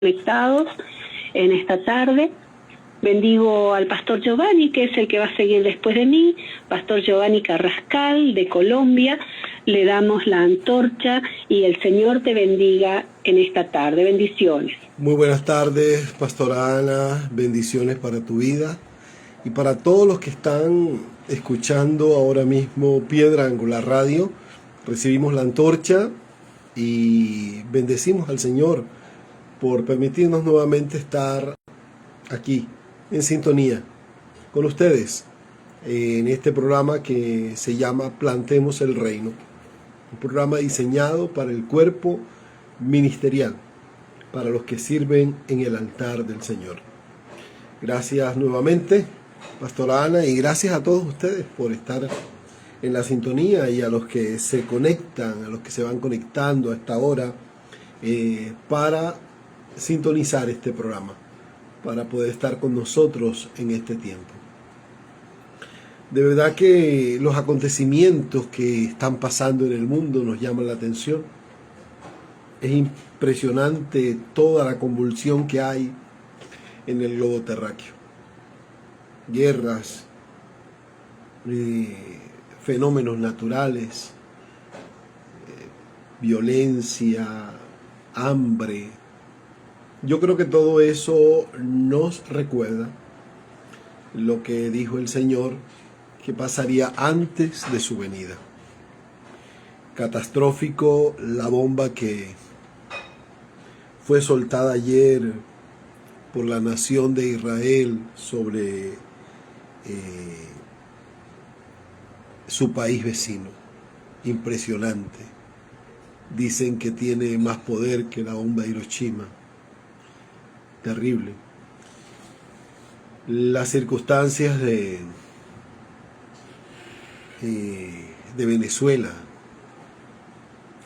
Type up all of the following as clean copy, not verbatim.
conectados en esta tarde. Bendigo al pastor Giovanni, que es el que va a seguir después de mí, pastor Giovanni Carrascal de Colombia. Le damos la antorcha y el Señor te bendiga en esta tarde. Bendiciones. Muy buenas tardes, pastora Ana. Bendiciones para tu vida y para todos los que están escuchando ahora mismo Piedra Angular Radio. Recibimos la antorcha y bendecimos al Señor por permitirnos nuevamente estar aquí en sintonía con ustedes en este programa que se llama Plantemos el Reino, un programa diseñado para el cuerpo ministerial, para los que sirven en el altar del Señor. Gracias nuevamente, pastora Ana, y gracias a todos ustedes por estar en la sintonía, y a los que se conectan, a los que se van conectando a esta hora para sintonizar este programa, para poder estar con nosotros en este tiempo. De verdad que los acontecimientos que están pasando en el mundo nos llaman la atención. Es impresionante toda la convulsión que hay en el globo terráqueo. Guerras, fenómenos naturales, violencia, hambre. Yo creo que todo eso nos recuerda lo que dijo el Señor que pasaría antes de su venida. Catastrófico la bomba que fue soltada ayer por la nación de Israel sobre su país vecino. Impresionante. Dicen que tiene más poder que la bomba de Hiroshima. Terrible. Las circunstancias de Venezuela,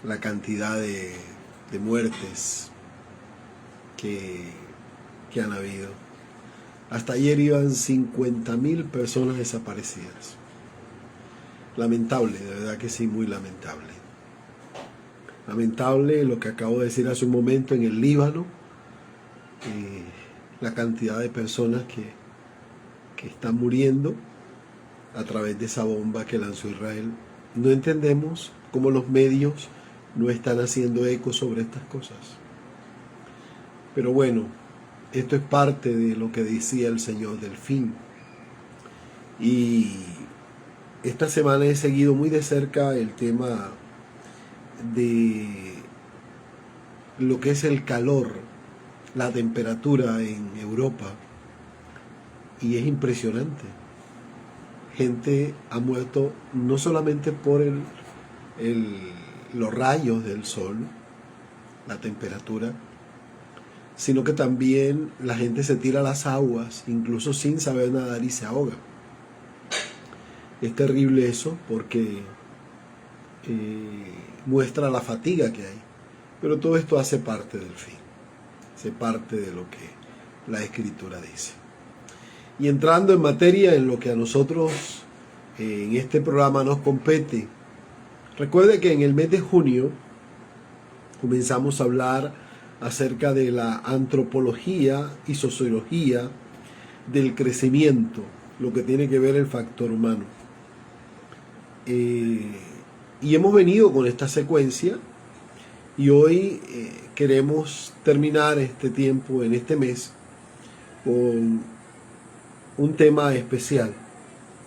la cantidad de muertes que han habido. Hasta ayer iban 50.000 personas desaparecidas. Lamentable, de verdad que sí, muy lamentable. Lamentable lo que acabo de decir hace un momento en el Líbano, la cantidad de personas que están muriendo a través de esa bomba que lanzó Israel. No entendemos cómo los medios no están haciendo eco sobre estas cosas. Pero bueno, esto es parte de lo que decía el Señor del fin. Y esta semana he seguido muy de cerca el tema de lo que es el calor, la temperatura en Europa, y es impresionante. Gente ha muerto no solamente por los rayos del sol, la temperatura, sino que también la gente se tira a las aguas, incluso sin saber nadar, y se ahoga. Es terrible eso porque muestra la fatiga que hay. Pero todo esto hace parte del fin, hace parte de lo que la Escritura dice. Y entrando en materia, en lo que a nosotros en este programa nos compete, recuerde que en el mes de junio comenzamos a hablar acerca de la antropología y sociología del crecimiento, lo que tiene que ver el factor humano. Y hemos venido con esta secuencia, y hoy queremos terminar este tiempo en este mes con un tema especial,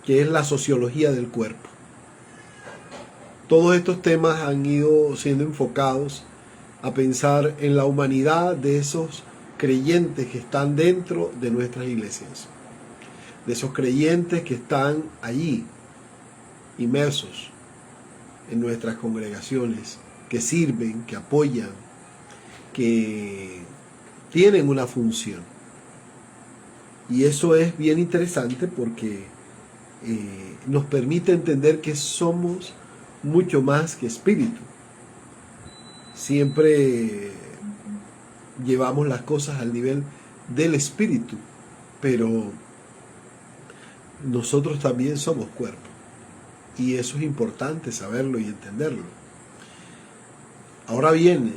que es la sociología del cuerpo. Todos estos temas han ido siendo enfocados a pensar en la humanidad de esos creyentes que están dentro de nuestras iglesias, de esos creyentes que están allí, inmersos en nuestras congregaciones, que sirven, que apoyan, que tienen una función. Y eso es bien interesante porque nos permite entender que somos mucho más que espíritu. Siempre llevamos las cosas al nivel del espíritu, pero nosotros también somos cuerpo. Y eso es importante saberlo y entenderlo. Ahora bien,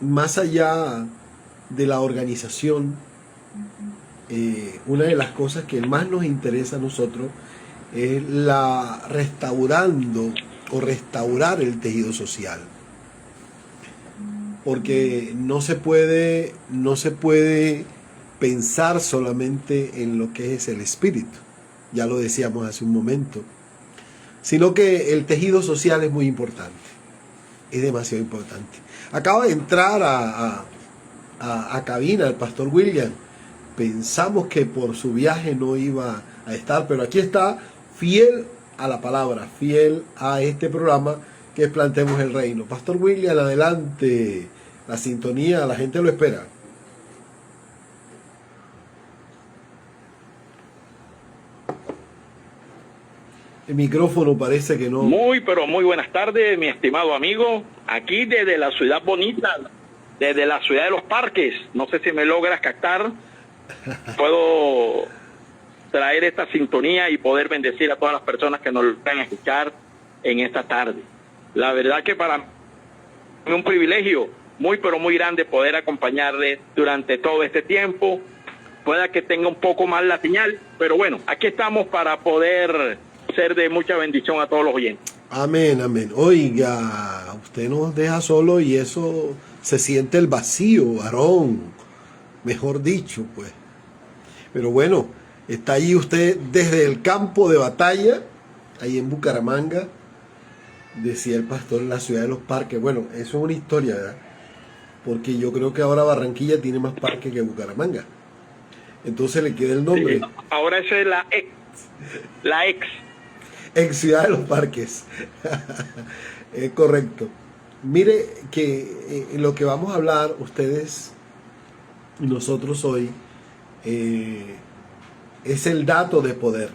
más allá de la organización, una de las cosas que más nos interesa a nosotros es la restaurando o restaurar el tejido social. Porque no se puede pensar solamente en lo que es el espíritu, ya lo decíamos hace un momento, sino que el tejido social es muy importante, es demasiado importante. Acaba de entrar a cabina el pastor William. Pensamos que por su viaje no iba a estar, pero aquí está, fiel a la palabra, fiel a este programa que es Plantemos el Reino. Pastor William, adelante, la sintonía, la gente lo espera. El micrófono parece que no. Muy, pero muy buenas tardes, mi estimado amigo. Aquí desde la ciudad bonita, desde la ciudad de los parques. No sé si me logras captar. Puedo traer esta sintonía y poder bendecir a todas las personas que nos van a escuchar en esta tarde. La verdad que para mí es un privilegio muy, pero muy grande poder acompañarles durante todo este tiempo. Pueda que tenga un poco más la señal, pero bueno, aquí estamos para poder ser de mucha bendición a todos los oyentes. Amén, amén. Oiga, usted nos deja solo y eso se siente el vacío, varón. Mejor dicho, pues. Pero bueno, está allí usted desde el campo de batalla, ahí en Bucaramanga, decía el pastor, en la ciudad de los parques. Bueno, eso es una historia, ¿verdad? Porque yo creo que ahora Barranquilla tiene más parques que Bucaramanga. Entonces le queda el nombre. Sí, ahora esa es la ex ciudad de los parques. Es correcto. Mire que lo que vamos a hablar ustedes y nosotros hoy es el dato de poder.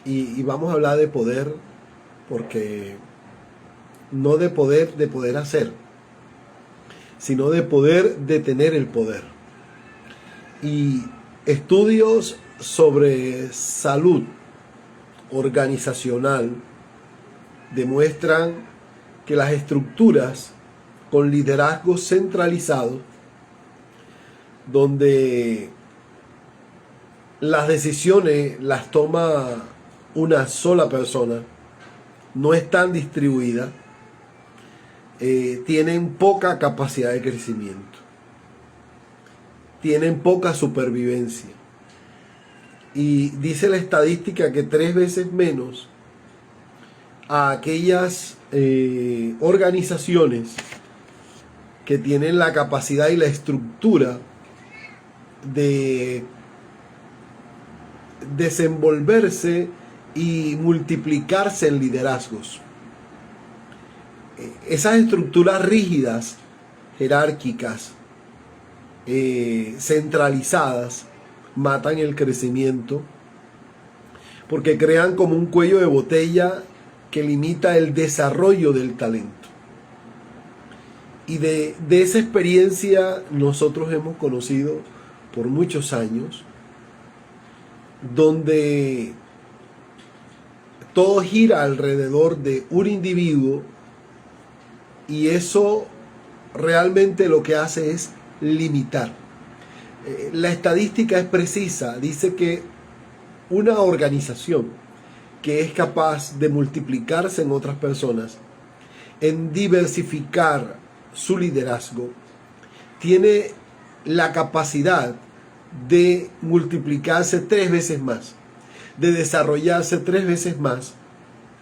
Y vamos a hablar de poder porque no de poder hacer, sino de poder de tener el poder. Y estudios sobre salud organizacional demuestran que las estructuras con liderazgo centralizado, donde las decisiones las toma una sola persona, no están distribuidas, tienen poca capacidad de crecimiento, tienen poca supervivencia. Y dice la estadística que 3 veces menos a aquellas organizaciones que tienen la capacidad y la estructura de desenvolverse y multiplicarse en liderazgos. Esas estructuras rígidas, jerárquicas, centralizadas, matan el crecimiento porque crean como un cuello de botella que limita el desarrollo del talento. Y de esa experiencia nosotros hemos conocido por muchos años, donde todo gira alrededor de un individuo y eso realmente lo que hace es limitar. La estadística es precisa, dice que una organización que es capaz de multiplicarse en otras personas, en diversificar su liderazgo, tiene la capacidad de multiplicarse 3 veces más, de desarrollarse 3 veces más,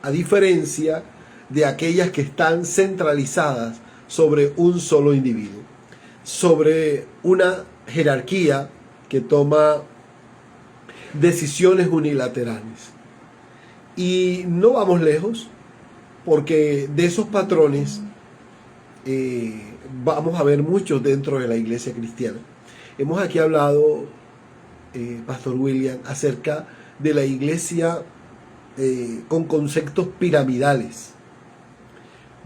a diferencia de aquellas que están centralizadas sobre un solo individuo, sobre una jerarquía que toma decisiones unilaterales. Y no vamos lejos, porque de esos patrones vamos a ver muchos dentro de la iglesia cristiana. Hemos aquí hablado, Pastor William, acerca de la iglesia con conceptos piramidales,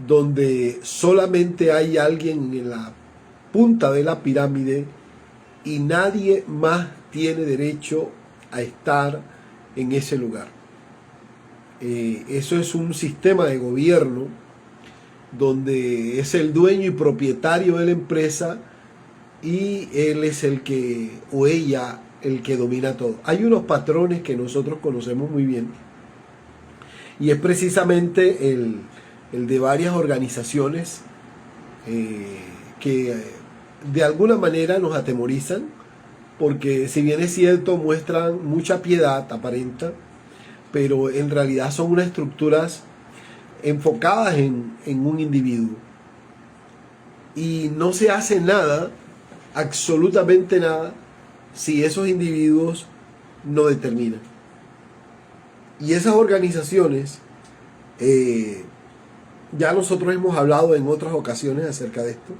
donde solamente hay alguien en la punta de la pirámide y nadie más tiene derecho a estar en ese lugar. Eso es un sistema de gobierno donde es el dueño y propietario de la empresa y él es el que, o ella, el que domina todo. Hay unos patrones que nosotros conocemos muy bien, y es precisamente el de varias organizaciones que de alguna manera nos atemorizan, porque si bien es cierto muestran mucha piedad, aparenta, pero en realidad son unas estructuras enfocadas en un individuo, y no se hace nada, absolutamente nada, si esos individuos no determinan. Y esas organizaciones, ya nosotros hemos hablado en otras ocasiones acerca de esto.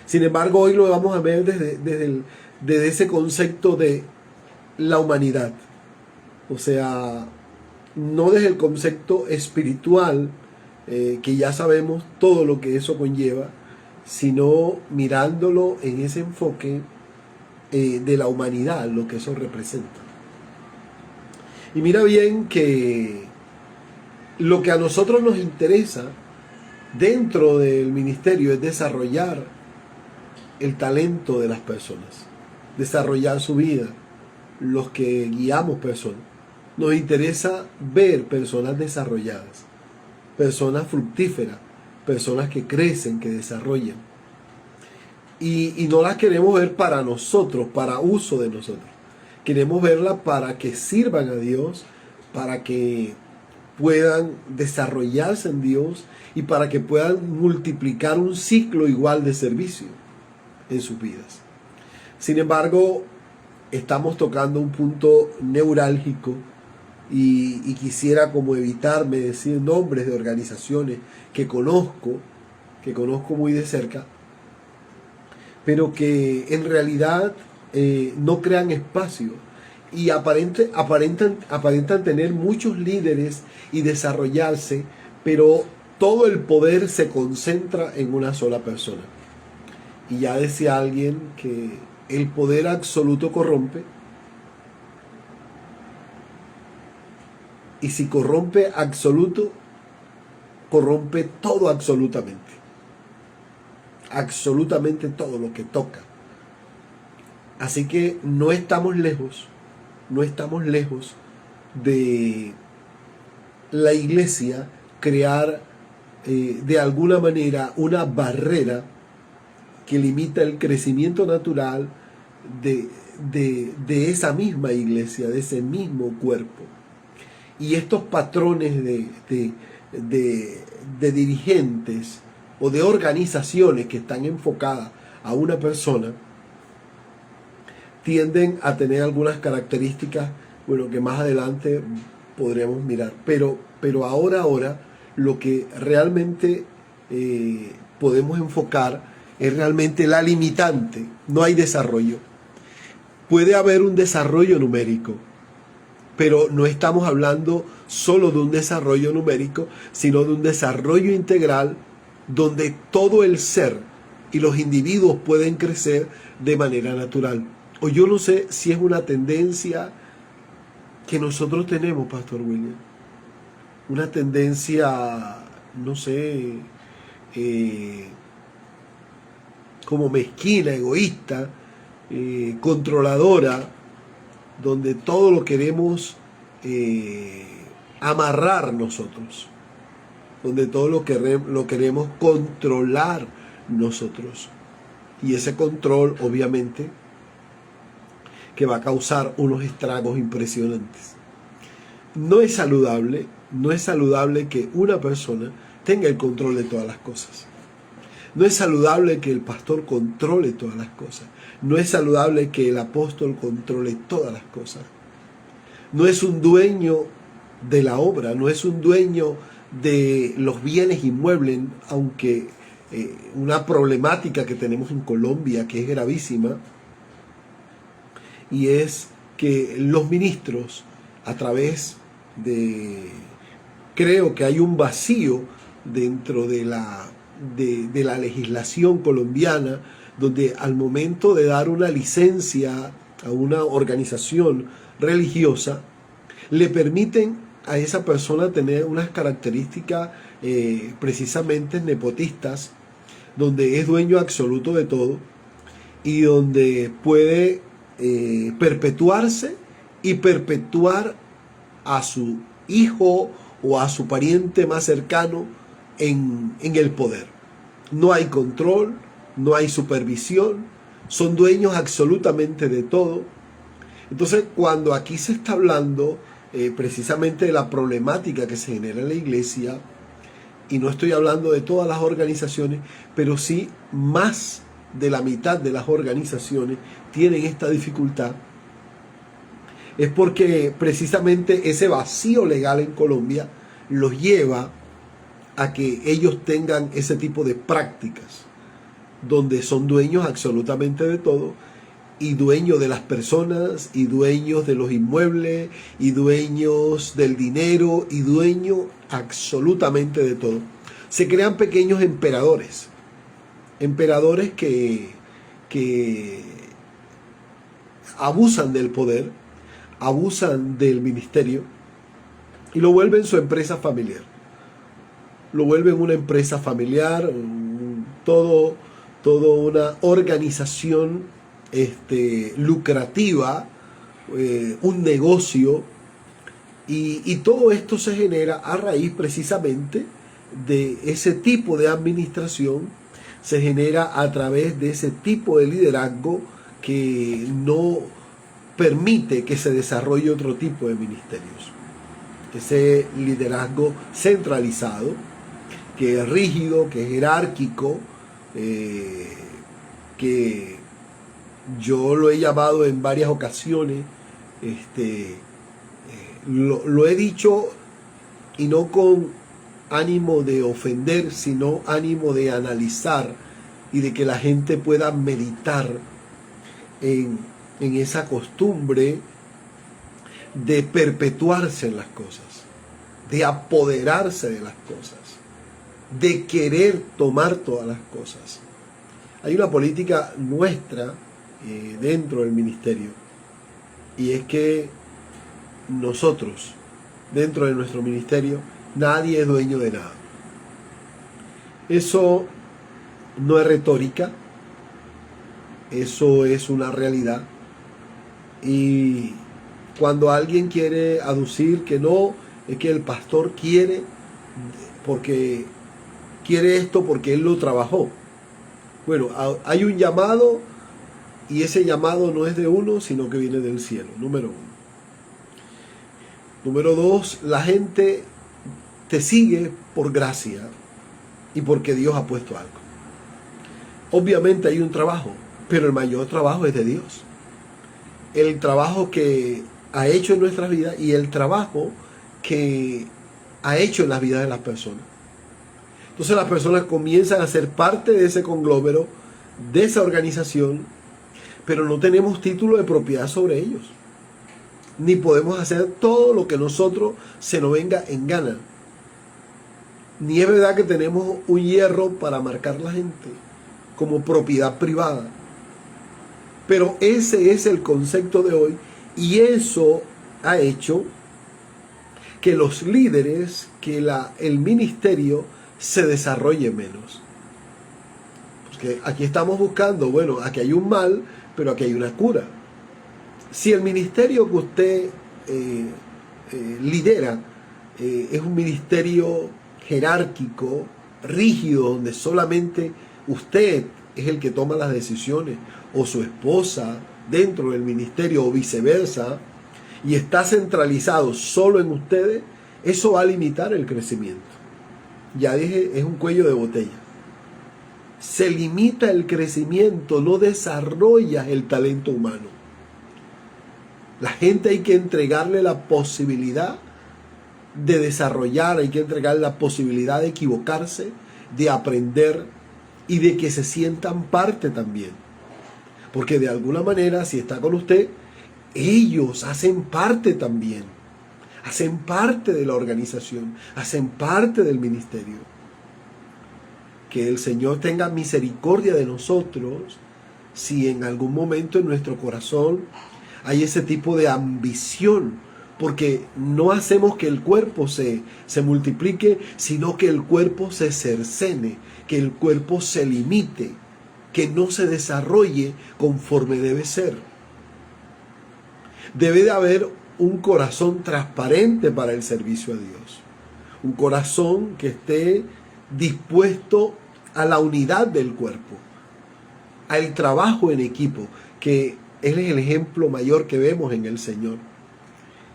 Sin embargo, hoy lo vamos a ver desde ese concepto de la humanidad. O sea, no desde el concepto espiritual, que ya sabemos todo lo que eso conlleva, sino mirándolo en ese enfoque de la humanidad, lo que eso representa. Y mira bien que lo que a nosotros nos interesa dentro del ministerio es desarrollar el talento de las personas, desarrollar su vida, los que guiamos personas. Nos interesa ver personas desarrolladas, personas fructíferas, personas que crecen, que desarrollan. Y no las queremos ver para nosotros, para uso de nosotros. Queremos verlas para que sirvan a Dios, para que puedan desarrollarse en Dios y para que puedan multiplicar un ciclo igual de servicio en sus vidas. Sin embargo, estamos tocando un punto neurálgico y quisiera como evitarme decir nombres de organizaciones que conozco muy de cerca, pero que en realidad no crean espacio y aparentan tener muchos líderes y desarrollarse, pero todo el poder se concentra en una sola persona. Y ya decía alguien que el poder absoluto corrompe, y si corrompe absoluto, corrompe todo absolutamente. Absolutamente todo lo que toca. Así que no estamos lejos de la iglesia crear de alguna manera una barrera que limita el crecimiento natural de esa misma iglesia, de ese mismo cuerpo. Y estos patrones de dirigentes o de organizaciones que están enfocadas a una persona tienden a tener algunas características, bueno, que más adelante podremos mirar. Pero ahora lo que realmente podemos enfocar es realmente la limitante. No hay desarrollo. Puede haber un desarrollo numérico, pero no estamos hablando solo de un desarrollo numérico, sino de un desarrollo integral donde todo el ser y los individuos pueden crecer de manera natural. O yo no sé si es una tendencia que nosotros tenemos, Pastor William. Una tendencia, no sé, como mezquina, egoísta, controladora, donde todo lo queremos amarrar nosotros, donde todo lo queremos controlar nosotros. Y ese control, obviamente, que va a causar unos estragos impresionantes. No es saludable que una persona tenga el control de todas las cosas. No es saludable que el pastor controle todas las cosas. No es saludable que el apóstol controle todas las cosas. No es un dueño de la obra, no es un dueño de los bienes inmuebles, aunque una problemática que tenemos en Colombia que es gravísima, y es que los ministros, a través de, creo que hay un vacío dentro de la legislación colombiana, donde al momento de dar una licencia a una organización religiosa, le permiten a esa persona tener unas características precisamente nepotistas, donde es dueño absoluto de todo, y donde puede perpetuarse y perpetuar a su hijo o a su pariente más cercano en el poder. No hay control, no hay supervisión, son dueños absolutamente de todo. Entonces, cuando aquí se está hablando precisamente de la problemática que se genera en la iglesia, y no estoy hablando de todas las organizaciones, pero sí más de la mitad de las organizaciones tienen esta dificultad, es porque precisamente ese vacío legal en Colombia los lleva a que ellos tengan ese tipo de prácticas, donde son dueños absolutamente de todo, y dueños de las personas, y dueños de los inmuebles, y dueños del dinero, y dueños absolutamente de todo. Se crean pequeños emperadores que abusan del poder, abusan del ministerio y lo vuelven su empresa familiar. Lo vuelven una empresa familiar, todo una organización lucrativa, un negocio, y todo esto se genera a raíz precisamente de ese tipo de administración, se genera a través de ese tipo de liderazgo que no permite que se desarrolle otro tipo de ministerios. Ese liderazgo centralizado, que es rígido, que es jerárquico, que yo lo he llamado en varias ocasiones, lo he dicho, y no con ánimo de ofender, sino ánimo de analizar y de que la gente pueda meditar en esa costumbre de perpetuarse en las cosas, de apoderarse de las cosas, de querer tomar todas las cosas. Hay una política nuestra dentro del ministerio, y es que nosotros, dentro de nuestro ministerio, nadie es dueño de nada. Eso no es retórica, eso es una realidad. Y cuando alguien quiere aducir que no, es que el pastor quiere esto porque él lo trabajó. Bueno, hay un llamado, y ese llamado no es de uno, sino que viene del cielo, número uno. Número dos, la gente te sigue por gracia y porque Dios ha puesto algo. Obviamente hay un trabajo, pero el mayor trabajo es de Dios. El trabajo que ha hecho en nuestras vidas y el trabajo que ha hecho en las vidas de las personas. Entonces las personas comienzan a ser parte de ese conglomero, de esa organización, pero no tenemos título de propiedad sobre ellos. Ni podemos hacer todo lo que nosotros se nos venga en gana. Ni es verdad que tenemos un hierro para marcar la gente como propiedad privada. Pero ese es el concepto de hoy, y eso ha hecho que los líderes, que el ministerio se desarrolle menos. Porque aquí estamos buscando, bueno, aquí hay un mal, pero aquí hay una cura. Si el ministerio que usted lidera es un ministerio jerárquico, rígido, donde solamente usted es el que toma las decisiones, o su esposa dentro del ministerio, o viceversa, y está centralizado solo en ustedes, eso va a limitar el crecimiento. Ya dije, es un cuello de botella. Se limita el crecimiento, no desarrollas el talento humano. La gente hay que entregarle la posibilidad de desarrollar, hay que entregarle la posibilidad de equivocarse, de aprender y de que se sientan parte también. Porque de alguna manera, si está con usted, ellos hacen parte también. Hacen parte de la organización, hacen parte del ministerio. Que el Señor tenga misericordia de nosotros si en algún momento en nuestro corazón hay ese tipo de ambición, porque no hacemos que el cuerpo se multiplique, sino que el cuerpo se cercene, que el cuerpo se limite, que no se desarrolle conforme debe ser. Debe de haber un corazón transparente para el servicio a Dios. Un corazón que esté dispuesto a la unidad del cuerpo, al trabajo en equipo, que Él es el ejemplo mayor que vemos en el Señor.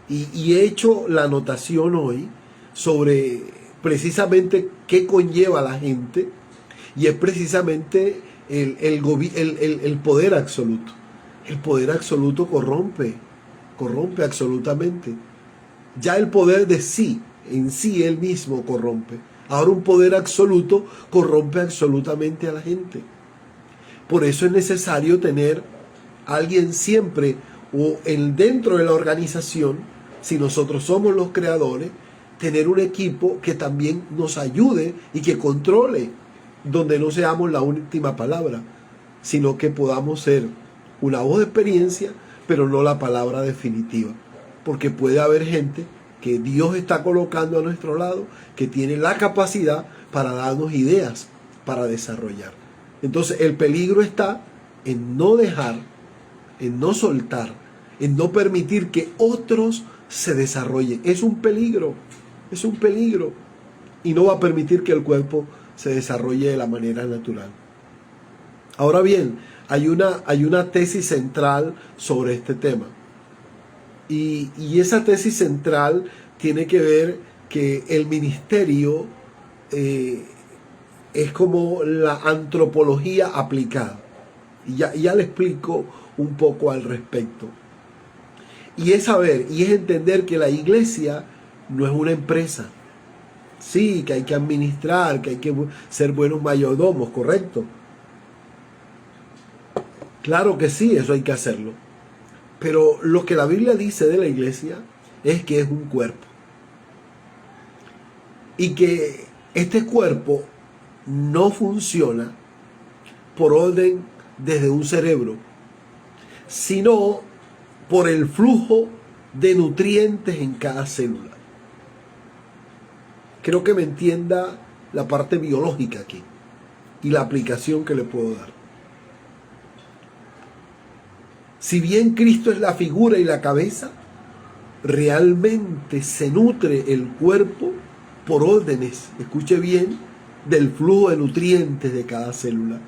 Y he hecho la anotación hoy sobre precisamente qué conlleva la gente, y es precisamente el poder absoluto. El poder absoluto corrompe absolutamente. Ya el poder de sí, en sí él mismo corrompe. Ahora un poder absoluto corrompe absolutamente a la gente. Por eso es necesario tener a alguien siempre dentro de la organización, si nosotros somos los creadores, tener un equipo que también nos ayude y que controle, donde no seamos la última palabra, sino que podamos ser una voz de experiencia, pero no la palabra definitiva. Porque puede haber gente que Dios está colocando a nuestro lado, que tiene la capacidad para darnos ideas para desarrollar. Entonces el peligro está en no dejar, en no soltar, en no permitir que otros se desarrollen. Es un peligro, y no va a permitir que el cuerpo se desarrolle de la manera natural. Ahora bien, hay una tesis central sobre este tema. Y esa tesis central tiene que ver que el ministerio es como la antropología aplicada. Y ya le explico un poco al respecto. Y es saber, y es entender que la iglesia no es una empresa. Sí, que hay que administrar, que hay que ser buenos mayordomos, ¿correcto? Claro que sí, eso hay que hacerlo. Pero lo que la Biblia dice de la iglesia es que es un cuerpo. Y que este cuerpo no funciona por orden desde un cerebro, sino por el flujo de nutrientes en cada célula. Creo que me entienda la parte biológica aquí y la aplicación que le puedo dar. Si bien Cristo es la figura y la cabeza, realmente se nutre el cuerpo por órdenes, escuche bien, del flujo de nutrientes de cada célula.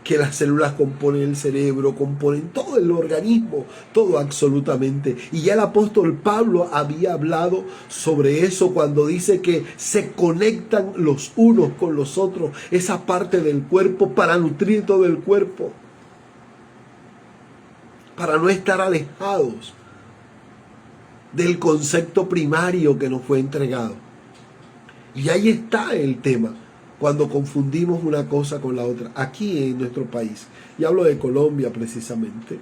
Que las células componen el cerebro, componen todo el organismo, todo absolutamente. Y ya el apóstol Pablo había hablado sobre eso cuando dice que se conectan los unos con los otros, esa parte del cuerpo para nutrir todo el cuerpo, para no estar alejados del concepto primario que nos fue entregado. Y ahí está el tema, cuando confundimos una cosa con la otra, aquí en nuestro país. Y hablo de Colombia precisamente.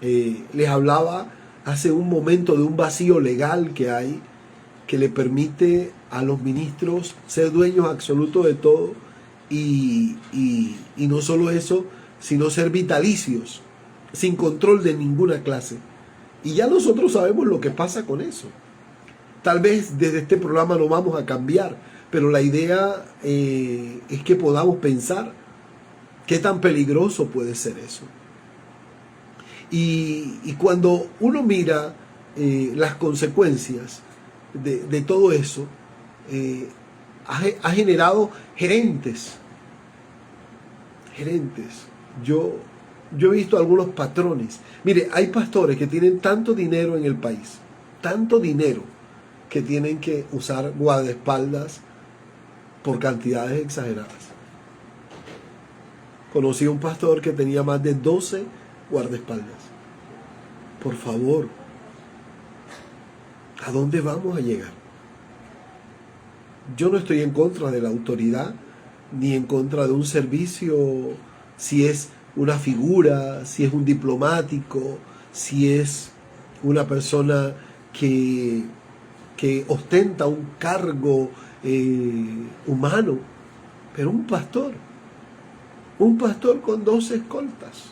Les hablaba hace un momento de un vacío legal que hay, que le permite a los ministros ser dueños absolutos de todo, y no solo eso, sino ser vitalicios, sin control de ninguna clase. Y ya nosotros sabemos lo que pasa con eso. Tal vez desde este programa no vamos a cambiar, pero la idea es que podamos pensar qué tan peligroso puede ser eso. Y cuando uno mira las consecuencias de todo eso, ha generado gerentes. Yo he visto algunos patrones. Mire, hay pastores que tienen tanto dinero en el país, tanto dinero, que tienen que usar guardaespaldas por cantidades exageradas. Conocí a un pastor que tenía más de 12 guardaespaldas. Por favor, ¿a dónde vamos a llegar? Yo no estoy en contra de la autoridad, ni en contra de un servicio, si es una figura, si es un diplomático, si es una persona que ostenta un cargo humano, pero un pastor con 12 escoltas,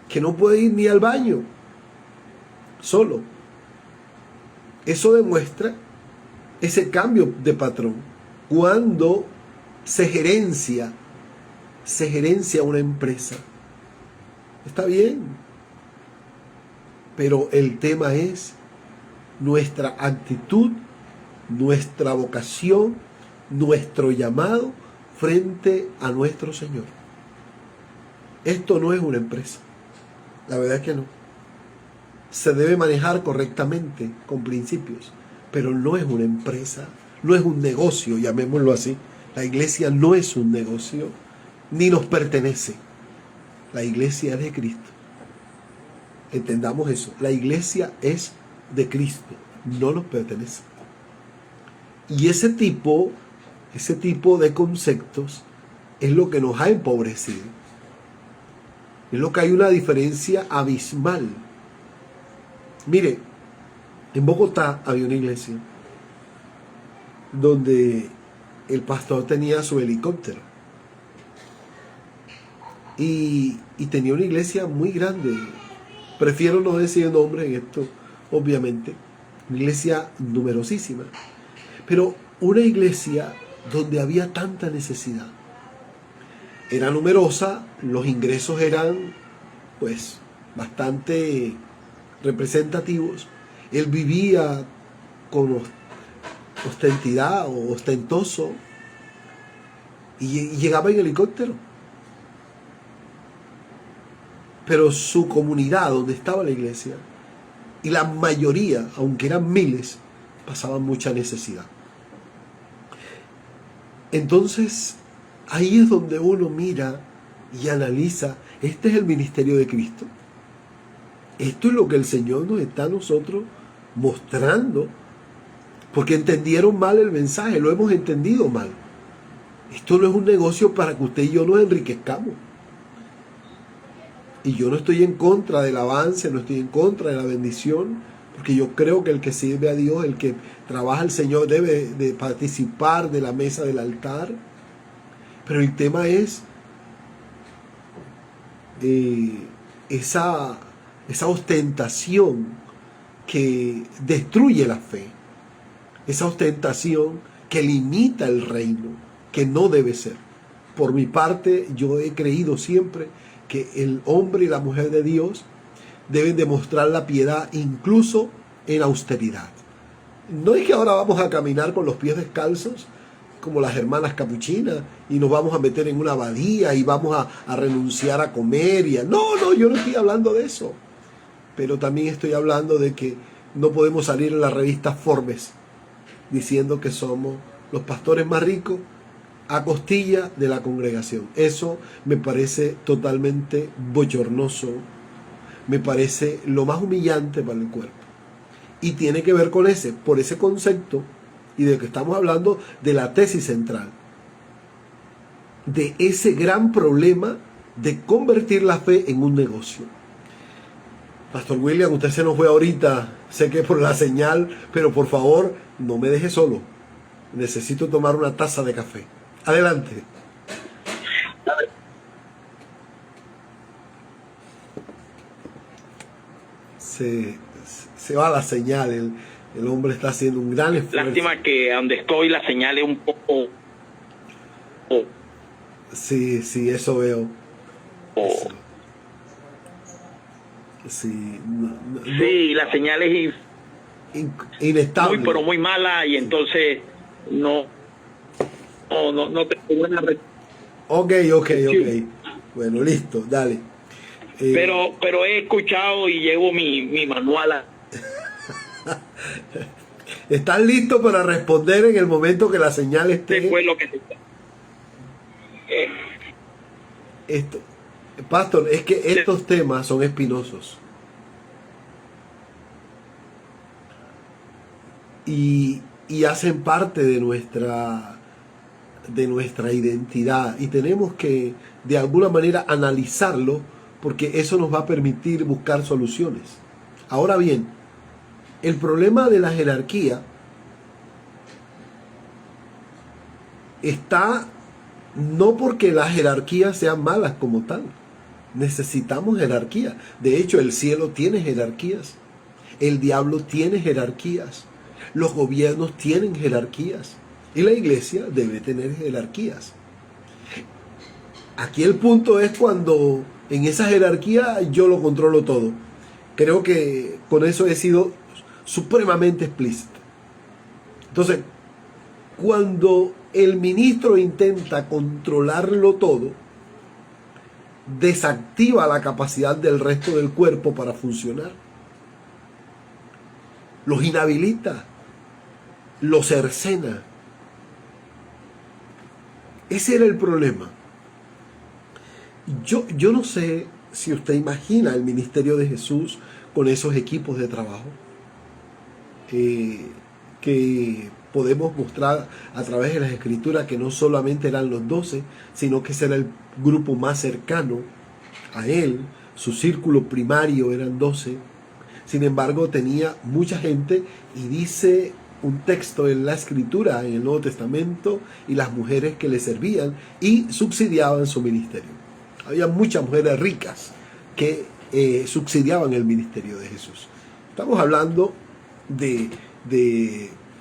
que no puede ir ni al baño solo. Eso demuestra ese cambio de patrón cuando se gerencia se gerencia una empresa. Está bien, pero el tema es nuestra actitud, nuestra vocación, nuestro llamado frente a nuestro Señor. Esto no es una empresa, la verdad es que no. Se debe manejar correctamente, con principios, pero no es una empresa, no es un negocio, llamémoslo así. La iglesia no es un negocio, ni nos pertenece. La iglesia es de Cristo. Entendamos eso. La iglesia es de Cristo, no nos pertenece. Y ese tipo de conceptos es lo que nos ha empobrecido. Es lo que hay una diferencia abismal. Mire, en Bogotá había una iglesia donde el pastor tenía su helicóptero y tenía una iglesia muy grande. Prefiero no decir nombre en esto, obviamente. Una iglesia numerosísima, pero una iglesia donde había tanta necesidad. Era numerosa, los ingresos eran pues bastante representativos. Él vivía con ostentidad o ostentoso y llegaba en helicóptero. Pero su comunidad, donde estaba la iglesia, y la mayoría, aunque eran miles, pasaban mucha necesidad. Entonces, ahí es donde uno mira y analiza, este es el ministerio de Cristo. Esto es lo que el Señor nos está a nosotros mostrando, porque entendieron mal el mensaje, lo hemos entendido mal. Esto no es un negocio para que usted y yo nos enriquezcamos. Y yo no estoy en contra del avance, no estoy en contra de la bendición, porque yo creo que el que sirve a Dios, el que trabaja al Señor, debe de participar de la mesa del altar. Pero el tema es esa ostentación que destruye la fe, esa ostentación que limita el reino, que no debe ser. Por mi parte, yo he creído siempre que el hombre y la mujer de Dios deben demostrar la piedad incluso en austeridad. No es que ahora vamos a caminar con los pies descalzos como las hermanas capuchinas y nos vamos a meter en una abadía y vamos a renunciar a comer. No, yo no estoy hablando de eso. Pero también estoy hablando de que no podemos salir en la revista Forbes diciendo que somos los pastores más ricos a costilla de la congregación. Eso me parece totalmente bochornoso, me parece lo más humillante para el cuerpo. Y tiene que ver con por ese concepto, y de que estamos hablando de la tesis central, de ese gran problema de convertir la fe en un negocio. Pastor William, usted se nos fue ahorita, sé que por la señal, pero por favor, no me deje solo. Necesito tomar una taza de café. Adelante. Se va la señal, el hombre está haciendo un gran esfuerzo. Lástima que donde estoy la señal es un poco... Sí, eso veo. Eso. Sí, sí, la señal es inestable. Muy, pero muy mala, y entonces no tengo buena red. Ok. Bueno, listo, dale. Pero he escuchado y llevo mi manual. ¿Estás listo para responder en el momento que la señal esté? Fue lo que Pastor, es que estos temas son espinosos. Y hacen parte de nuestra identidad. Y tenemos que, de alguna manera, analizarlo, porque eso nos va a permitir buscar soluciones. Ahora bien, el problema de la jerarquía está no porque las jerarquías sean malas como tal. Necesitamos jerarquía. De hecho, el cielo tiene jerarquías. El diablo tiene jerarquías. Los gobiernos tienen jerarquías. Y la iglesia debe tener jerarquías. Aquí el punto es cuando en esa jerarquía yo lo controlo todo. Creo que con eso he sido supremamente explícito. Entonces, cuando el ministro intenta controlarlo todo, desactiva la capacidad del resto del cuerpo para funcionar. Los inhabilita, los cercena. Ese era el problema. Yo no sé si usted imagina el ministerio de Jesús con esos equipos de trabajo que podemos mostrar a través de las Escrituras, que no solamente eran los 12, sino que ese era el grupo más cercano a él. Su círculo primario eran 12. Sin embargo, tenía mucha gente, y dice un texto en la Escritura, en el Nuevo Testamento, y las mujeres que le servían y subsidiaban su ministerio. Había muchas mujeres ricas que subsidiaban el ministerio de Jesús. Estamos hablando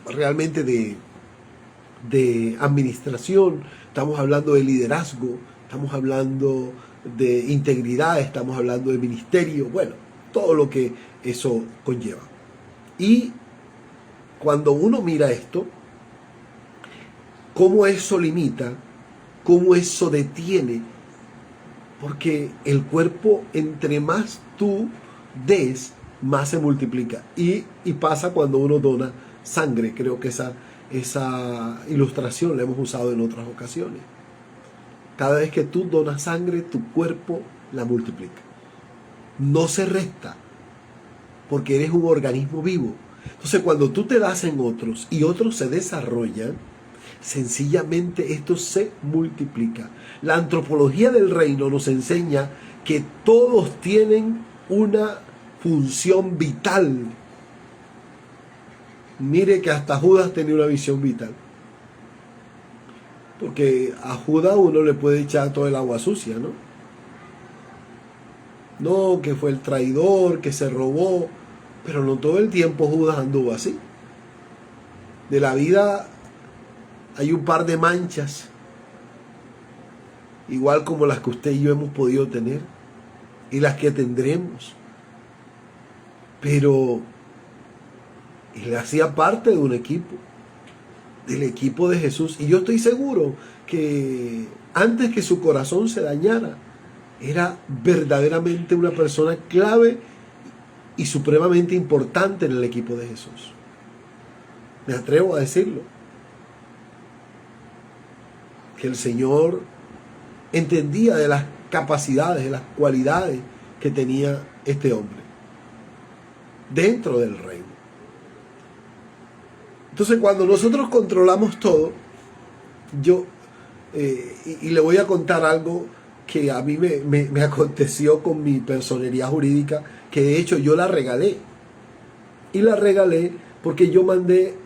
realmente de administración, estamos hablando de liderazgo, estamos hablando de integridad, estamos hablando de ministerio, bueno, todo lo que eso conlleva. Y cuando uno mira esto, cómo eso limita, cómo eso detiene, porque el cuerpo, entre más tú des, más se multiplica. Y pasa cuando uno dona sangre. Creo que esa ilustración la hemos usado en otras ocasiones. Cada vez que tú donas sangre, tu cuerpo la multiplica. No se resta, porque eres un organismo vivo. Entonces, cuando tú te das en otros y otros se desarrollan, sencillamente esto se multiplica. La antropología del reino nos enseña que todos tienen una función vital. Mire que hasta Judas tenía una visión vital. Porque a Judas uno le puede echar todo el agua sucia, ¿no? No, que fue el traidor, que se robó. Pero no todo el tiempo Judas anduvo así. De la vida hay un par de manchas, igual como las que usted y yo hemos podido tener y las que tendremos. Pero él hacía parte de un equipo, del equipo de Jesús. Y yo estoy seguro que antes que su corazón se dañara, era verdaderamente una persona clave y supremamente importante en el equipo de Jesús. Me atrevo a decirlo. Que el Señor entendía de las capacidades, de las cualidades que tenía este hombre dentro del reino. Entonces, cuando nosotros controlamos todo, y le voy a contar algo que a mí me aconteció con mi personería jurídica, que de hecho yo la regalé. Y la regalé porque yo mandé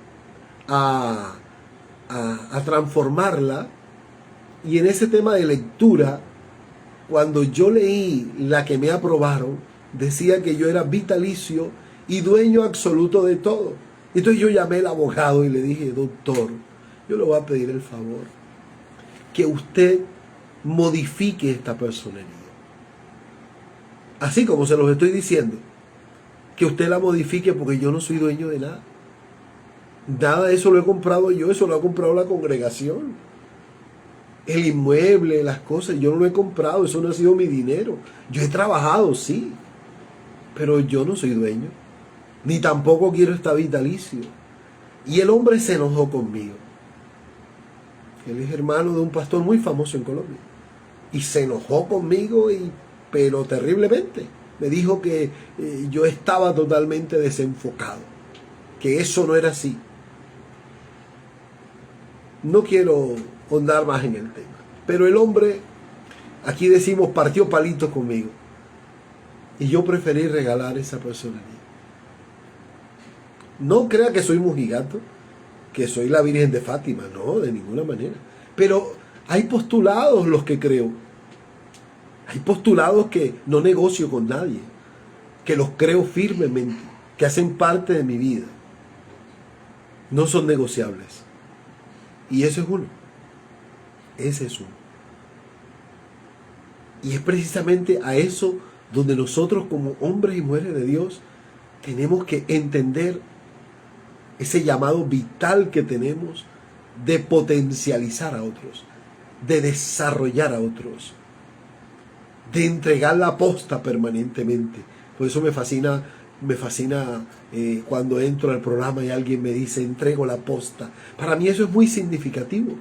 a transformarla. Y en ese tema de lectura, cuando yo leí la que me aprobaron, decía que yo era vitalicio y dueño absoluto de todo. Entonces yo llamé al abogado y le dije: doctor, yo le voy a pedir el favor que usted modifique esta personería. Así como se los estoy diciendo, que usted la modifique, porque yo no soy dueño de nada. Nada de eso lo he comprado yo, eso lo ha comprado la congregación. El inmueble, las cosas, yo no lo he comprado, eso no ha sido mi dinero. Yo he trabajado, sí, pero yo no soy dueño, ni tampoco quiero estar vitalicio. Y el hombre se enojó conmigo. Él es hermano de un pastor muy famoso en Colombia. Y se enojó conmigo, pero terriblemente. Me dijo que yo estaba totalmente desenfocado, que eso no era así. No quiero ahondar más en el tema, pero el hombre, aquí decimos, partió palitos conmigo, y yo preferí regalar esa personalidad. No crea que soy mojigato, que soy la Virgen de Fátima, no, de ninguna manera. Pero hay postulados los que creo, hay postulados que no negocio con nadie, que los creo firmemente, que hacen parte de mi vida, no son negociables. Y ese es uno. Ese es uno. Y es precisamente a eso donde nosotros como hombres y mujeres de Dios tenemos que entender ese llamado vital que tenemos de potencializar a otros, de desarrollar a otros, de entregar la posta permanentemente. Por eso me fascina cuando entro al programa y alguien me dice, entrego la posta. Para mí eso es muy significativo.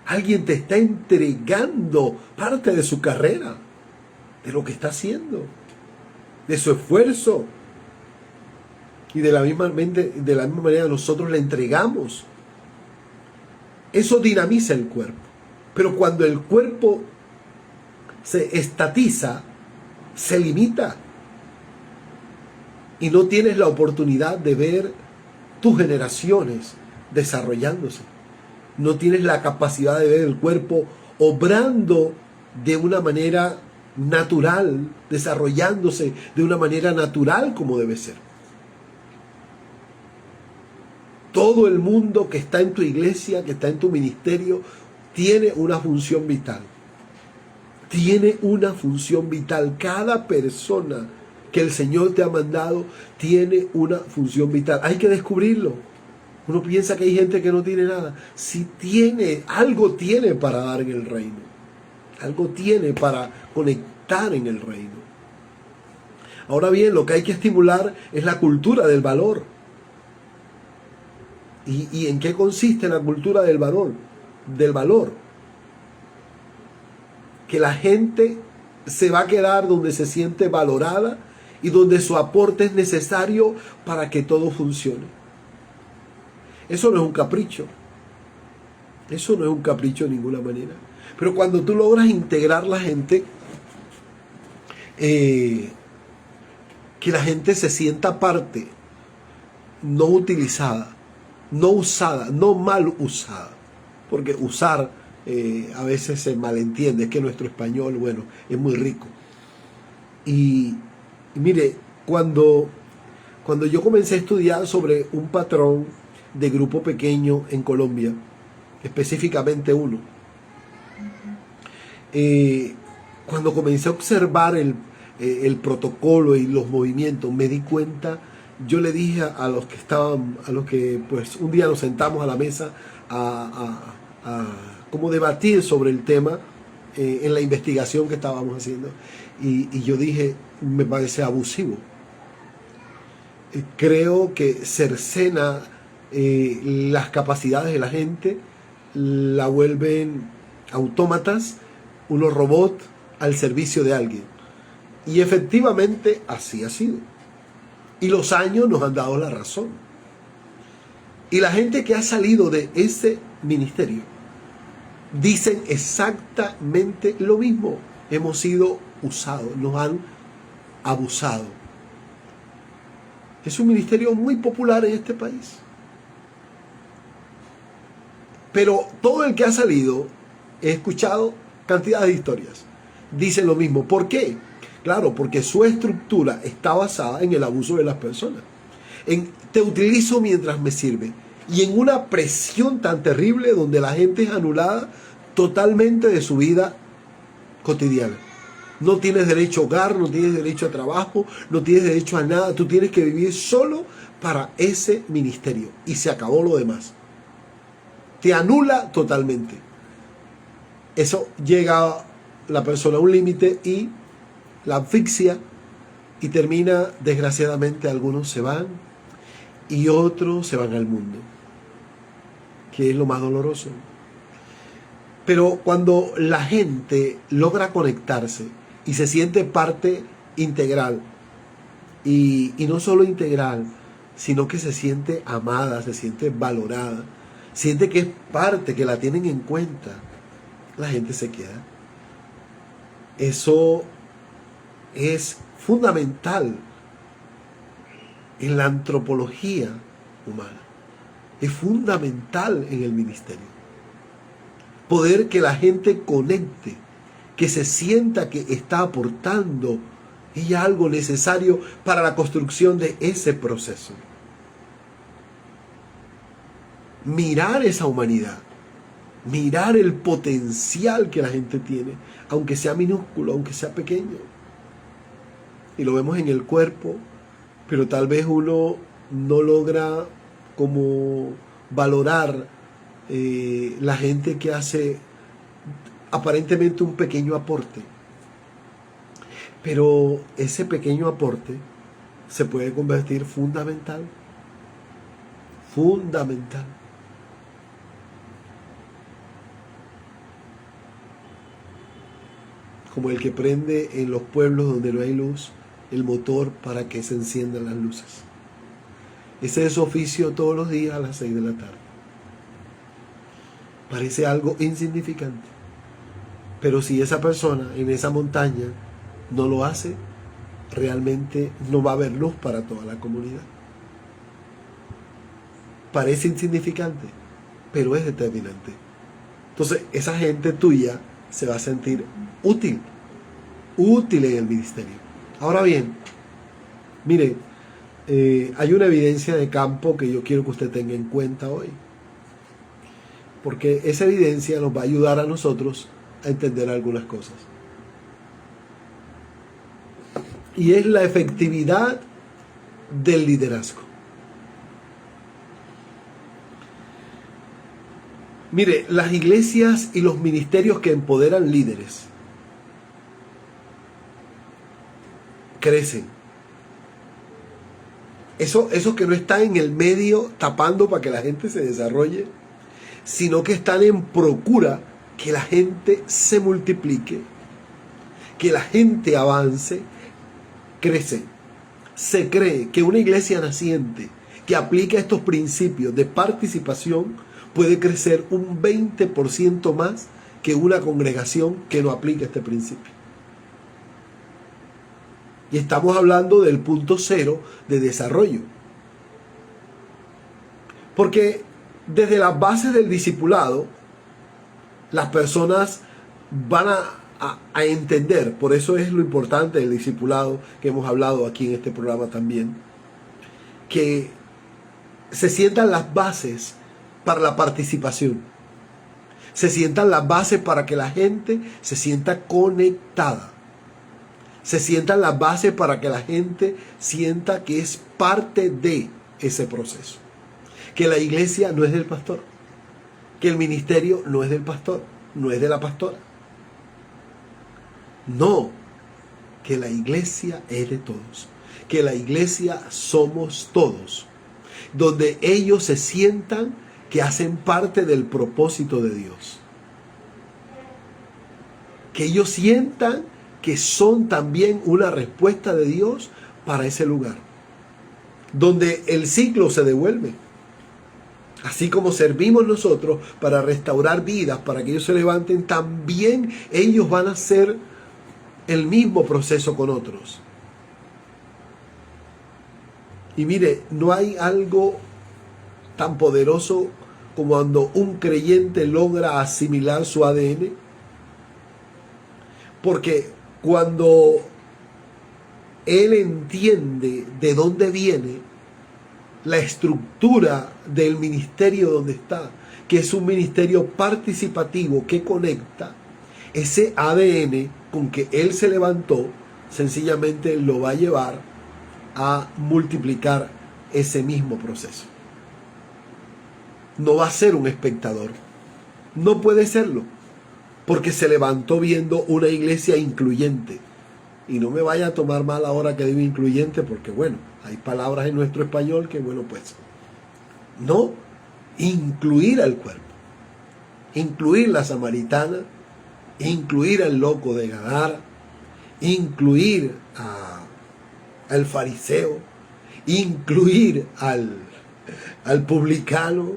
Alguien te está entregando parte de su carrera, de lo que está haciendo, de su esfuerzo. Y de la misma manera nosotros le entregamos. Eso dinamiza el cuerpo. Pero cuando el cuerpo se estatiza, se limita. Y no tienes la oportunidad de ver tus generaciones desarrollándose. No tienes la capacidad de ver el cuerpo obrando de una manera natural, desarrollándose de una manera natural como debe ser. Todo el mundo que está en tu iglesia, que está en tu ministerio, tiene una función vital. Tiene una función vital. Cada persona que el Señor te ha mandado tiene una función vital. Hay que descubrirlo. Uno piensa que hay gente que no tiene nada. Si tiene, algo tiene para dar en el reino. Algo tiene para conectar en el reino. Ahora bien, lo que hay que estimular es la cultura del valor. ¿Y en qué consiste la cultura del valor? Del valor. Que la gente se va a quedar donde se siente valorada y donde su aporte es necesario para que todo funcione. Eso no es un capricho. Eso no es un capricho de ninguna manera. Pero cuando tú logras integrar la gente, que la gente se sienta parte, no utilizada, no usada, no mal usada. Porque usar a veces se malentiende. Es que nuestro español, bueno, es muy rico. Y mire, cuando yo comencé a estudiar sobre un patrón de grupo pequeño en Colombia, específicamente uno, cuando comencé a observar el protocolo y los movimientos, me di cuenta. Yo le dije a los que pues un día nos sentamos a la mesa a como debatir sobre el tema en la investigación que estábamos haciendo, y yo dije, me parece abusivo. Creo que cercena las capacidades de la gente, la vuelven autómatas, unos robots al servicio de alguien. Y efectivamente así ha sido. Y los años nos han dado la razón. Y la gente que ha salido de ese ministerio dicen exactamente lo mismo. Hemos sido usados, nos han abusado. Es un ministerio muy popular en este país. Pero todo el que ha salido, he escuchado cantidad de historias, dicen lo mismo. ¿Por qué? Claro, porque su estructura está basada en el abuso de las personas. En te utilizo mientras me sirve. Y en una presión tan terrible donde la gente es anulada totalmente de su vida cotidiana. No tienes derecho a hogar, no tienes derecho a trabajo, no tienes derecho a nada. Tú tienes que vivir solo para ese ministerio. Y se acabó lo demás. Te anula totalmente. Eso llega la persona a un límite y la asfixia, y termina, desgraciadamente, algunos se van y otros se van al mundo, que es lo más doloroso. Pero cuando la gente logra conectarse y se siente parte integral, y no solo integral, sino que se siente amada, se siente valorada, siente que es parte, que la tienen en cuenta, la gente se queda. Eso es fundamental en la antropología humana. Es fundamental en el ministerio. Poder que la gente conecte, que se sienta que está aportando y algo necesario para la construcción de ese proceso. Mirar esa humanidad mirar el potencial que la gente tiene, aunque sea minúsculo, aunque sea pequeño. Y lo vemos en el cuerpo, pero tal vez uno no logra como valorar la gente que hace aparentemente un pequeño aporte. Pero ese pequeño aporte se puede convertir fundamental. Fundamental. Como el que prende en los pueblos donde no hay luz el motor para que se enciendan las luces. Ese es su oficio todos los días a las 6 de la tarde. Parece algo insignificante. Pero si esa persona en esa montaña no lo hace, realmente no va a haber luz para toda la comunidad. Parece insignificante, pero es determinante. Entonces, esa gente tuya se va a sentir útil en el ministerio. Ahora bien, mire, hay una evidencia de campo que yo quiero que usted tenga en cuenta hoy, porque esa evidencia nos va a ayudar a nosotros a entender algunas cosas. Y es la efectividad del liderazgo. Mire, las iglesias y los ministerios que empoderan líderes crecen. Eso que no están en el medio tapando para que la gente se desarrolle, sino que están en procura que la gente se multiplique, que la gente avance, crece. Se cree que una iglesia naciente que aplica estos principios de participación puede crecer un 20% más que una congregación que no aplica este principio. Y estamos hablando del punto cero de desarrollo. Porque desde las bases del discipulado, las personas van a entender, por eso es lo importante del discipulado que hemos hablado aquí en este programa también, que se sientan las bases para la participación, se sientan las bases para que la gente se sienta conectada, se sientan las bases para que la gente sienta que es parte de ese proceso, que la iglesia no es del pastor, que el ministerio no es del pastor, no es de la pastora. No, que la iglesia es de todos, que la iglesia somos todos, donde ellos se sientan que hacen parte del propósito de Dios, que ellos sientan que son también una respuesta de Dios para ese lugar, donde el ciclo se devuelve. Así como servimos nosotros para restaurar vidas, para que ellos se levanten, también ellos van a hacer el mismo proceso con otros. Y mire, no hay algo tan poderoso como cuando un creyente logra asimilar su ADN. Porque cuando él entiende de dónde viene la estructura del ministerio donde está, que es un ministerio participativo que conecta, ese ADN con que él se levantó, sencillamente lo va a llevar a multiplicar ese mismo proceso. No va a ser un espectador. No puede serlo, porque se levantó viendo una iglesia incluyente. Y no me vaya a tomar mal ahora que digo incluyente, porque bueno, hay palabras en nuestro español que bueno, pues no, incluir al cuerpo, incluir la samaritana, incluir al loco de Gadara, incluir al fariseo, incluir al publicano,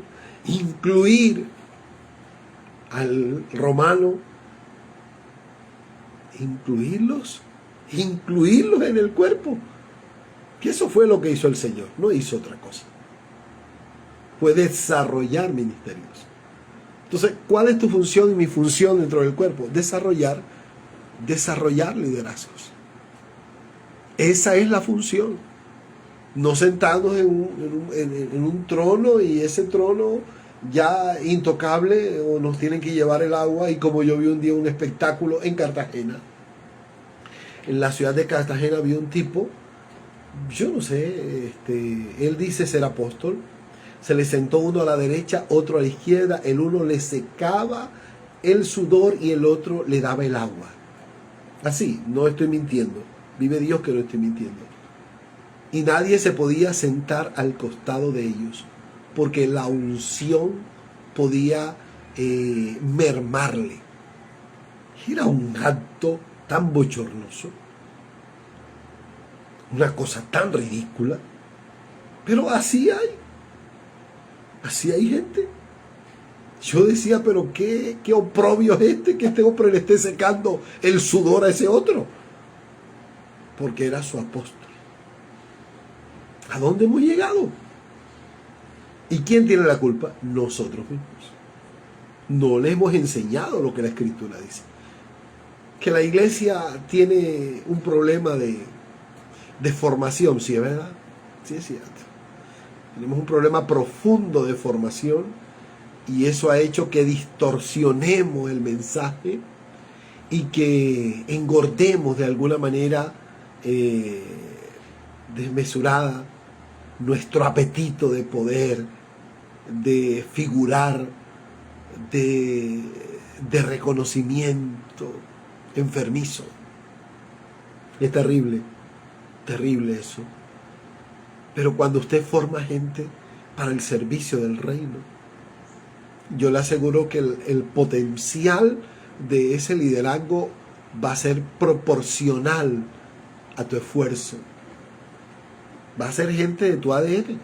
incluir al romano, incluirlos en el cuerpo. Que eso fue lo que hizo el Señor, no hizo otra cosa. Fue desarrollar ministerios. Entonces, ¿cuál es tu función y mi función dentro del cuerpo? Desarrollar liderazgos. Esa es la función. No sentarnos en un trono y ese trono ya intocable, o nos tienen que llevar el agua. Y como yo vi un día un espectáculo en Cartagena, en la ciudad de Cartagena, vi un tipo, yo no sé, él dice ser apóstol, se le sentó uno a la derecha, otro a la izquierda, el uno le secaba el sudor y el otro le daba el agua. Así, no estoy mintiendo, vive Dios que no estoy mintiendo. Y nadie se podía sentar al costado de ellos, porque la unción podía mermarle. Era un acto tan bochornoso, una cosa tan ridícula, pero así hay gente. Yo decía, pero qué oprobio es que este hombre le esté secando el sudor a ese otro, porque era su apóstol. ¿A dónde hemos llegado? ¿Y quién tiene la culpa? Nosotros mismos. No le hemos enseñado lo que la Escritura dice. Que la iglesia tiene un problema de formación, ¿sí es verdad? Sí es cierto. Tenemos un problema profundo de formación, y eso ha hecho que distorsionemos el mensaje y que engordemos de alguna manera desmesurada nuestro apetito de poder, de figurar, de reconocimiento enfermizo. Es terrible, terrible eso. Pero cuando usted forma gente para el servicio del reino, yo le aseguro que el potencial de ese liderazgo va a ser proporcional a tu esfuerzo. Va a ser gente de tu ADN.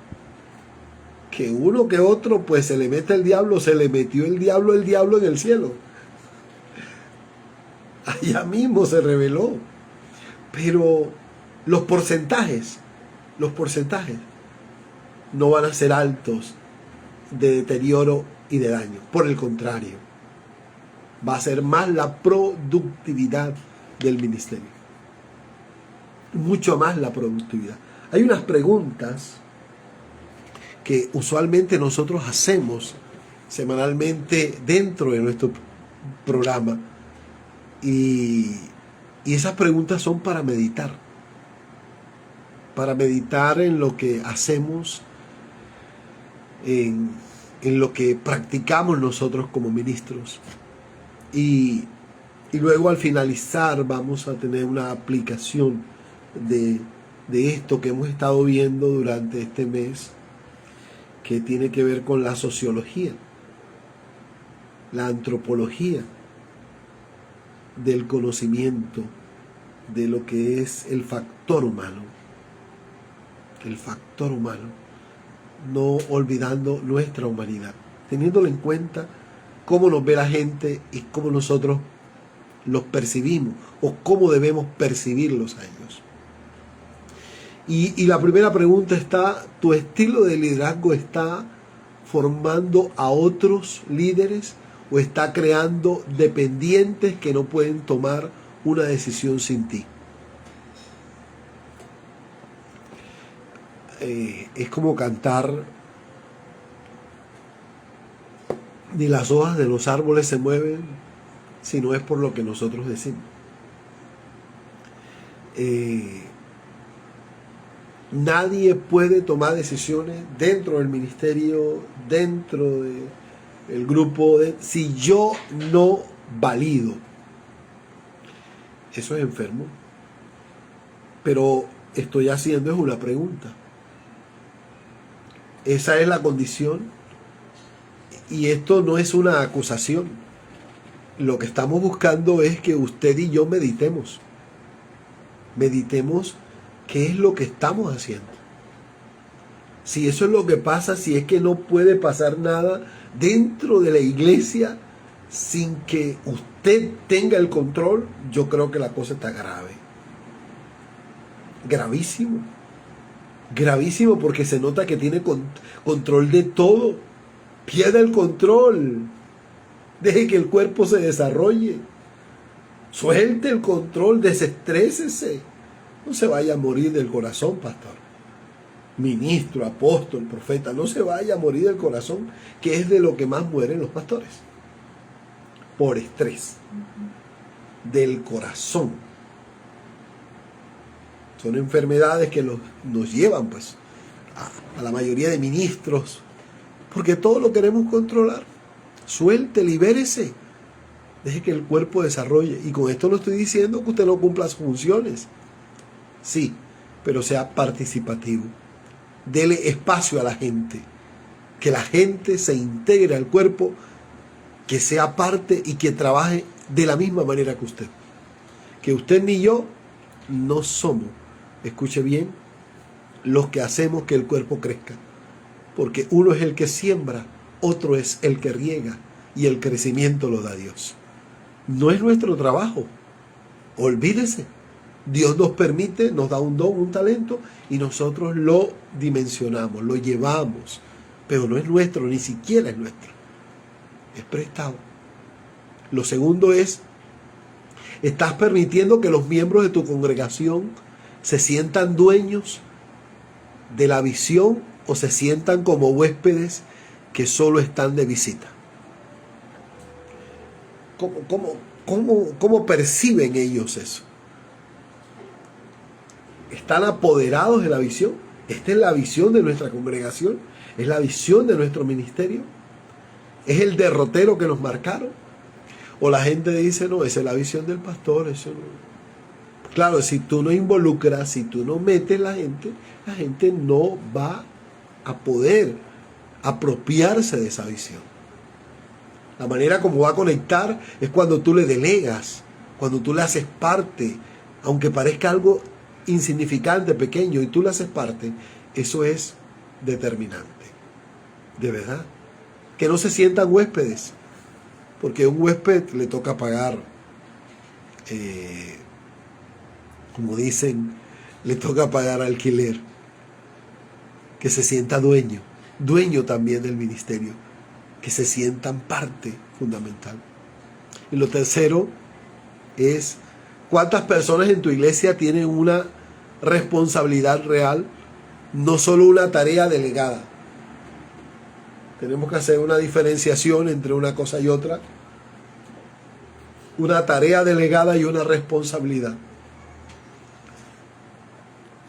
Que uno que otro pues se le mete el diablo, se le metió el diablo en el cielo. Allá mismo se reveló. Pero los porcentajes no van a ser altos de deterioro y de daño. Por el contrario, va a ser más la productividad del ministerio. Mucho más la productividad. Hay unas preguntas que usualmente nosotros hacemos semanalmente dentro de nuestro programa, y esas preguntas son para meditar en lo que hacemos, en lo que practicamos nosotros como ministros, y luego al finalizar vamos a tener una aplicación de esto que hemos estado viendo durante este mes, que tiene que ver con la sociología, la antropología del conocimiento de lo que es el factor humano, no olvidando nuestra humanidad, teniéndolo en cuenta cómo nos ve la gente y cómo nosotros los percibimos, o cómo debemos percibirlos a ellos. Y la primera pregunta está: ¿tu estilo de liderazgo está formando a otros líderes o está creando dependientes que no pueden tomar una decisión sin ti? Es como cantar: ni las hojas de los árboles se mueven si no es por lo que nosotros decimos. Nadie puede tomar decisiones dentro del ministerio, dentro del grupo, si yo no valido. Eso es enfermo. Pero estoy haciendo es una pregunta. Esa es la condición, y esto no es una acusación. Lo que estamos buscando es que usted y yo meditemos qué es lo que estamos haciendo. Si eso es lo que pasa, si es que no puede pasar nada dentro de la iglesia sin que usted tenga el control, yo creo que la cosa está grave. Gravísimo. Gravísimo, porque se nota que tiene control de todo. Pierda el control. Deje que el cuerpo se desarrolle. Suelte el control, desestrésese. No se vaya a morir del corazón, pastor. ministro, apóstol, profeta, no se vaya a morir del corazón, que es de lo que más mueren los pastores. Por estrés. Del corazón. Son enfermedades que nos llevan pues a la mayoría de ministros, porque todo lo queremos controlar. Suelte, libérese. Deje que el cuerpo desarrolle. Y con esto no estoy diciendo que usted no cumpla sus funciones. Sí, pero sea participativo. Dele espacio a la gente. Que la gente se integre al cuerpo, que sea parte y que trabaje de la misma manera que usted. Que usted ni yo no somos, escuche bien, los que hacemos que el cuerpo crezca. Porque uno es el que siembra, otro es el que riega, y el crecimiento lo da Dios. No es nuestro trabajo. Olvídese. Dios nos permite, nos da un don, un talento, y nosotros lo dimensionamos, lo llevamos. Pero no es nuestro, ni siquiera es nuestro. Es prestado. Lo segundo es, estás permitiendo que los miembros de tu congregación se sientan dueños de la visión o se sientan como huéspedes que solo están de visita. ¿Cómo perciben ellos eso? ¿Están apoderados de la visión? ¿Esta es la visión de nuestra congregación? ¿Es la visión de nuestro ministerio? ¿Es el derrotero que nos marcaron? ¿O la gente dice, no, esa es la visión del pastor? Eso no. Claro, si tú no involucras, si tú no metes la gente no va a poder apropiarse de esa visión. La manera como va a conectar es cuando tú le delegas, cuando tú le haces parte, aunque parezca algo insignificante, pequeño, y tú le haces parte, eso es determinante. De verdad. Que no se sientan huéspedes, porque a un huésped le toca pagar, como dicen, le toca pagar alquiler. Que se sienta dueño también del ministerio, que se sientan parte fundamental. Y lo tercero es, ¿cuántas personas en tu iglesia tienen una responsabilidad real, no solo una tarea delegada? Tenemos que hacer una diferenciación entre una cosa y otra. Una tarea delegada y una responsabilidad.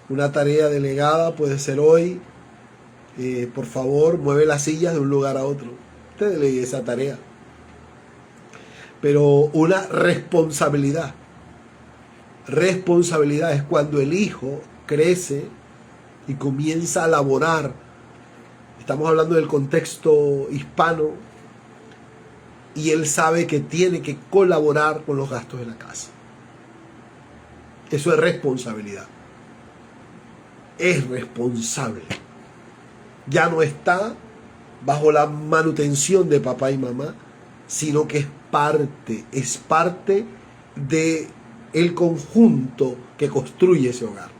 Una tarea delegada puede ser hoy, por favor, mueve las sillas de un lugar a otro. Usted delegue esa tarea. Pero una responsabilidad. Responsabilidad es cuando el hijo crece y comienza a laborar. Estamos hablando del contexto hispano y él sabe que tiene que colaborar con los gastos de la casa. Eso es responsabilidad. Es responsable. Ya no está bajo la manutención de papá y mamá, sino que es parte de el conjunto que construye ese hogar.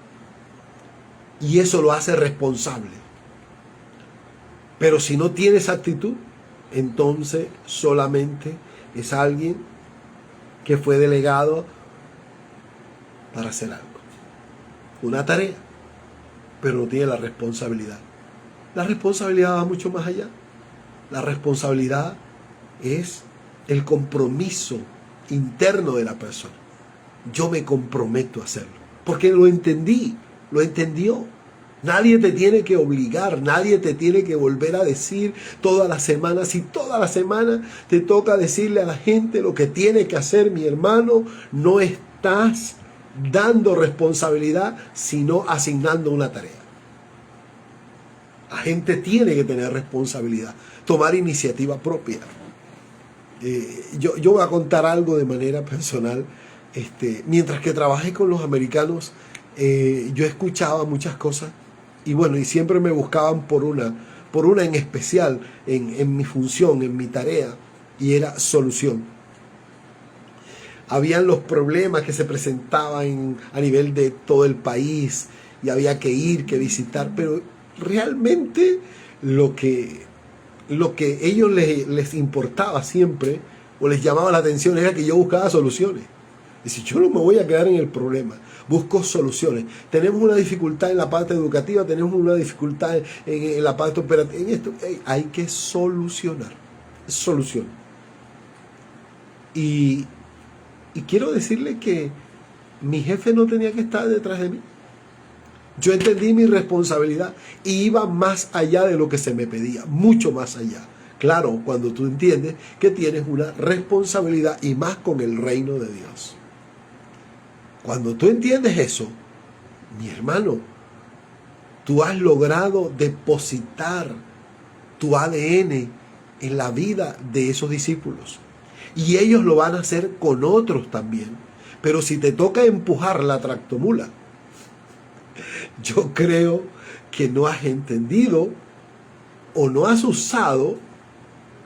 Y eso lo hace responsable. Pero si no tiene esa actitud, entonces solamente es alguien que fue delegado para hacer algo. Una tarea, pero no tiene la responsabilidad. La responsabilidad va mucho más allá. La responsabilidad es el compromiso interno de la persona. Yo me comprometo a hacerlo. Porque lo entendió. Nadie te tiene que obligar, nadie te tiene que volver a decir toda la semana. Si toda la semana te toca decirle a la gente lo que tiene que hacer, mi hermano, no estás dando responsabilidad, sino asignando una tarea. La gente tiene que tener responsabilidad, tomar iniciativa propia. Yo voy a contar algo de manera personal. Mientras que trabajé con los americanos, yo escuchaba muchas cosas y bueno, y siempre me buscaban por una en especial en mi función, en mi tarea, y era solución. Habían los problemas que se presentaban a nivel de todo el país y había que ir, que visitar, pero realmente lo que ellos les importaba siempre o les llamaba la atención era que yo buscaba soluciones. Dice, yo no me voy a quedar en el problema, busco soluciones. Tenemos una dificultad en la parte educativa, tenemos una dificultad en la parte operativa. En esto hay que solucionar. Solución. Y quiero decirle que mi jefe no tenía que estar detrás de mí. Yo entendí mi responsabilidad y iba más allá de lo que se me pedía, mucho más allá. Claro, cuando tú entiendes que tienes una responsabilidad y más con el reino de Dios. Cuando tú entiendes eso, mi hermano, tú has logrado depositar tu ADN en la vida de esos discípulos. Y ellos lo van a hacer con otros también. Pero si te toca empujar la tractomula, yo creo que no has entendido o no has usado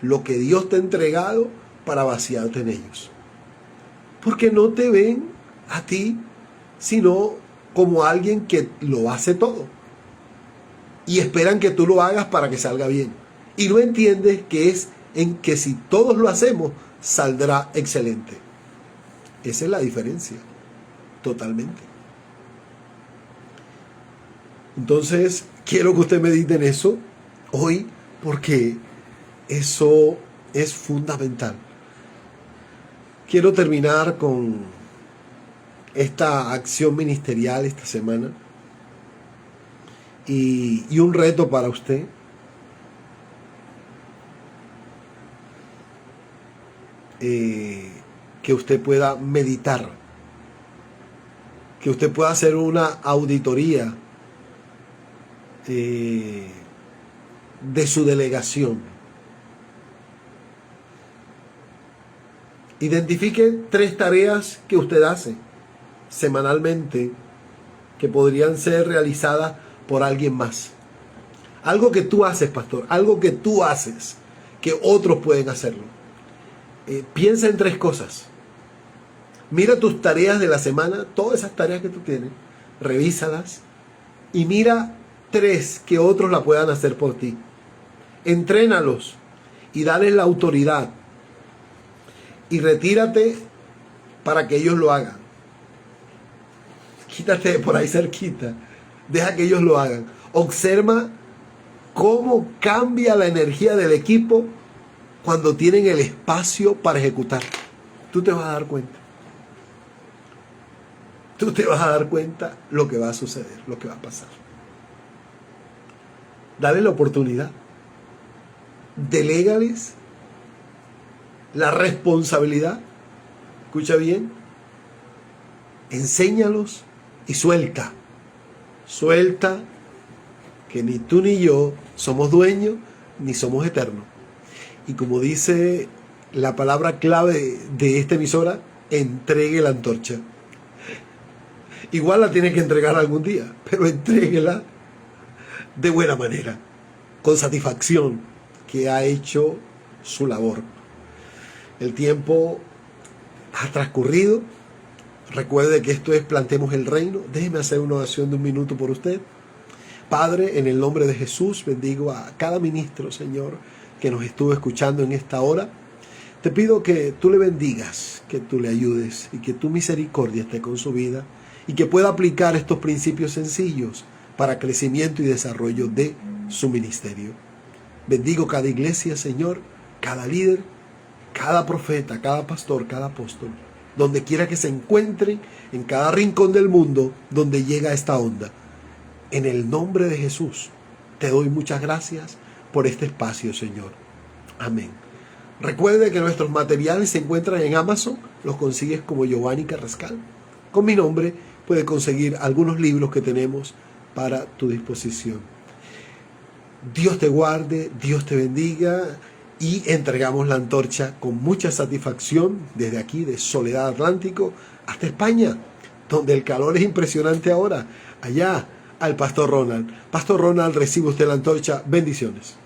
lo que Dios te ha entregado para vaciarte en ellos. Porque no te ven a ti, sino como alguien que lo hace todo. Y esperan que tú lo hagas para que salga bien. Y no entiendes que es en que si todos lo hacemos, saldrá excelente. Esa es la diferencia. Totalmente. Entonces, quiero que usted medite en eso hoy, porque eso es fundamental. Quiero terminar con esta acción ministerial esta semana y un reto para usted. Que usted pueda meditar, que usted pueda hacer una auditoría de su delegación. Identifique 3 tareas que usted hace semanalmente que podrían ser realizadas por alguien más. Algo que tú haces, pastor, algo que tú haces, que otros pueden hacerlo. Piensa en 3 cosas. Mira tus tareas de la semana, todas esas tareas que tú tienes, revísalas y mira 3 que otros la puedan hacer por ti. Entrénalos y dales la autoridad y retírate para que ellos lo hagan. Quítate por ahí cerquita, deja que ellos lo hagan. Observa cómo cambia la energía del equipo cuando tienen el espacio para ejecutar. Tú te vas a dar cuenta. Tú te vas a dar cuenta lo que va a suceder, lo que va a pasar. Dale la oportunidad. Delégales la responsabilidad. Escucha bien. Enséñalos y suelta. Suelta que ni tú ni yo somos dueños ni somos eternos. Y como dice la palabra clave de esta emisora, entregue la antorcha. Igual la tiene que entregar algún día, pero entréguela de buena manera, con satisfacción, que ha hecho su labor. El tiempo ha transcurrido. Recuerde que esto es Plantemos el Reino. Déjeme hacer una oración de 1 minuto por usted. Padre, en el nombre de Jesús, bendigo a cada ministro, Señor, que nos estuvo escuchando en esta hora. Te pido que tú le bendigas, que tú le ayudes y que tu misericordia esté con su vida y que pueda aplicar estos principios sencillos para crecimiento y desarrollo de su ministerio. Bendigo cada iglesia, Señor, cada líder, cada profeta, cada pastor, cada apóstol, donde quiera que se encuentren, en cada rincón del mundo donde llega esta onda. En el nombre de Jesús, te doy muchas gracias por este espacio, Señor. Amén. Recuerde que nuestros materiales se encuentran en Amazon. Los consigues como Giovanni Carrascal. Con mi nombre puedes conseguir algunos libros que tenemos para tu disposición. Dios te guarde, Dios te bendiga y entregamos la antorcha con mucha satisfacción desde aquí de Soledad Atlántico hasta España, donde el calor es impresionante ahora. Allá al Pastor Ronald. Pastor Ronald, recibe usted la antorcha. Bendiciones.